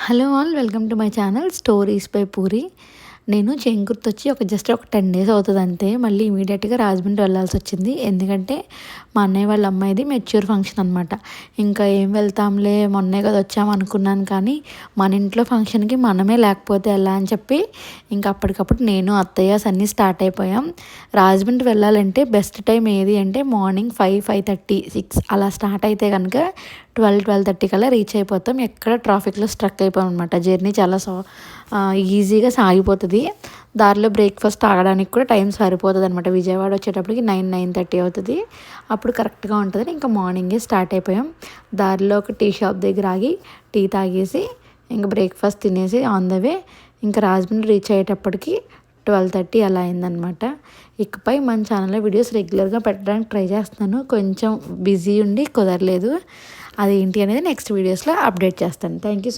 Hello all welcome to my channel stories by puri. నేను చెంగుర్తొచ్చి just ఒక 10 days అవుతుంది అంతే. మళ్ళీ ఇమీడియట్గా రాజమండ్రి వెళ్ళాల్సి వచ్చింది. ఎందుకంటే మా అన్నయ్య వాళ్ళ అమ్మాయిది మెచ్యూర్ ఫంక్షన్ అనమాట. ఇంకా ఏం వెళ్తాంలే, మొన్నే కదా వచ్చాము అనుకున్నాను. కానీ మన ఇంట్లో ఫంక్షన్కి మనమే లేకపోతే ఎలా అని చెప్పి ఇంకా అప్పటికప్పుడు నేను అత్తయ్య అన్నీ స్టార్ట్ అయిపోయాం. రాజమండ్రి వెళ్ళాలంటే బెస్ట్ టైం ఏది అంటే మార్నింగ్ 5:30 6 అలా స్టార్ట్ అయితే కనుక 12:30 కల్లా రీచ్ అయిపోతాం. ఎక్కడ ట్రాఫిక్లో స్ట్రక్ అయిపోయాం అనమాట. జర్నీ చాలా ఈజీగా సాగిపోతుంది. దారిలో బ్రేక్ఫాస్ట్ తాగడానికి కూడా టైం సరిపోతుంది అనమాట. విజయవాడ వచ్చేటప్పటికి 9:30 అవుతుంది. అప్పుడు కరెక్ట్గా ఉంటుంది. ఇంకా మార్నింగే స్టార్ట్ అయిపోయాం. దారిలో ఒక టీ షాప్ దగ్గర ఆగి టీ తాగేసి ఇంకా బ్రేక్ఫాస్ట్ తినేసి ఆన్ ద వే ఇంకా రాజమండ్రి రీచ్ అయ్యేటప్పటికి 12:30 అలా అయిందనమాట. ఇకపై మన ఛానల్లో వీడియోస్ రెగ్యులర్గా పెట్టడానికి ట్రై చేస్తున్నాను. కొంచెం బిజీ ఉండి కుదరలేదు. అదేంటి అనేది నెక్స్ట్ వీడియోస్లో అప్డేట్ చేస్తాను. Thank you.